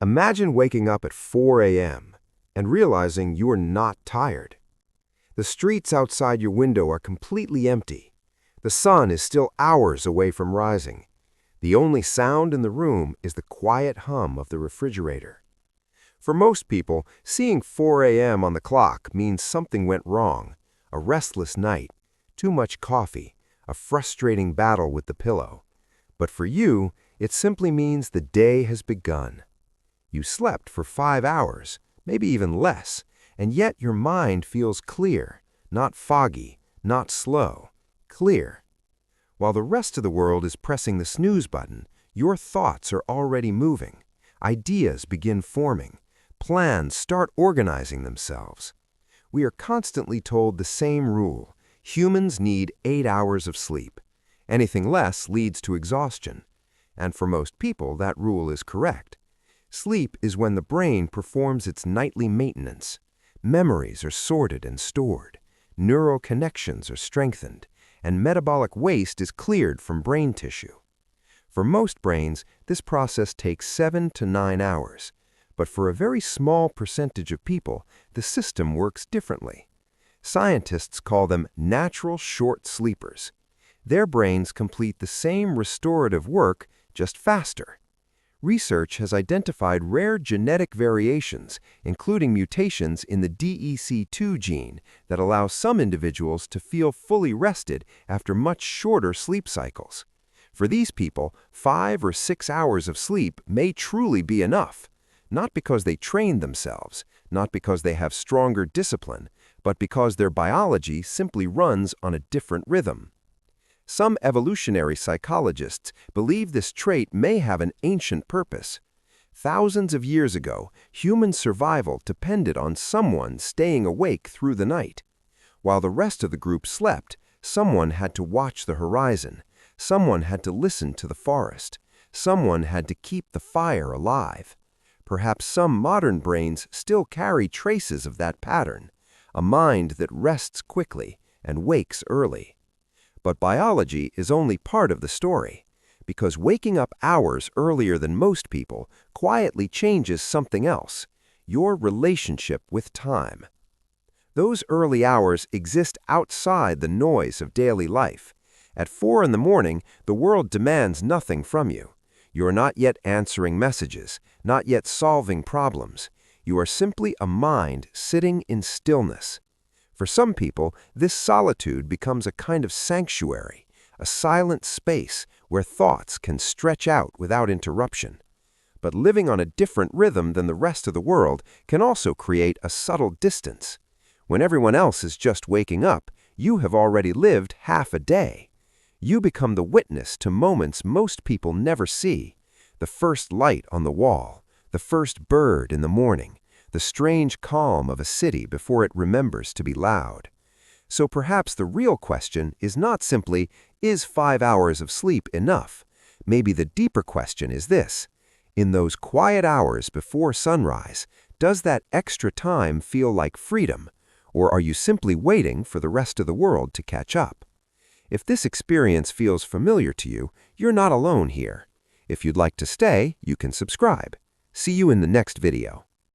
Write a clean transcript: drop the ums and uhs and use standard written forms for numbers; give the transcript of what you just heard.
Imagine waking up at 4 a.m. and realizing you are not tired. The streets outside your window are completely empty. The sun is still hours away from rising. The only sound in the room is the quiet hum of the refrigerator. For most people, seeing 4 a.m. on the clock means something went wrong, a restless night, too much coffee, a frustrating battle with the pillow. But for you, it simply means the day has begun. You slept for 5 hours, maybe even less, and yet your mind feels clear, not foggy, not slow, clear. While the rest of the world is pressing the snooze button, your thoughts are already moving. Ideas begin forming. Plans start organizing themselves. We are constantly told the same rule. Humans need 8 hours of sleep. Anything less leads to exhaustion. And for most people, that rule is correct. Sleep is when the brain performs its nightly maintenance. Memories are sorted and stored. Neural connections are strengthened. And metabolic waste is cleared from brain tissue. For most brains, this process takes 7 to 9 hours. But for a very small percentage of people, the system works differently. Scientists call them natural short sleepers. Their brains complete the same restorative work, just faster. Research has identified rare genetic variations, including mutations in the DEC2 gene, that allow some individuals to feel fully rested after much shorter sleep cycles. For these people, 5 or 6 hours of sleep may truly be enough, not because they trained themselves, not because they have stronger discipline, but because their biology simply runs on a different rhythm. Some evolutionary psychologists believe this trait may have an ancient purpose. Thousands of years ago, human survival depended on someone staying awake through the night. While the rest of the group slept, someone had to watch the horizon, someone had to listen to the forest, someone had to keep the fire alive. Perhaps some modern brains still carry traces of that pattern, a mind that rests quickly and wakes early. But biology is only part of the story, because waking up hours earlier than most people quietly changes something else, your relationship with time. Those early hours exist outside the noise of daily life. At 4 in the morning, the world demands nothing from you. You are not yet answering messages, not yet solving problems. You are simply a mind sitting in stillness. For some people, this solitude becomes a kind of sanctuary, a silent space where thoughts can stretch out without interruption. But living on a different rhythm than the rest of the world can also create a subtle distance. When everyone else is just waking up, you have already lived half a day. You become the witness to moments most people never see: the first light on the wall, the first bird in the morning, the strange calm of a city before it remembers to be loud. So perhaps the real question is not simply, is 5 hours of sleep enough? Maybe the deeper question is this: in those quiet hours before sunrise, does that extra time feel like freedom, or are you simply waiting for the rest of the world to catch up? If this experience feels familiar to you, you're not alone here. If you'd like to stay, you can subscribe. See you in the next video.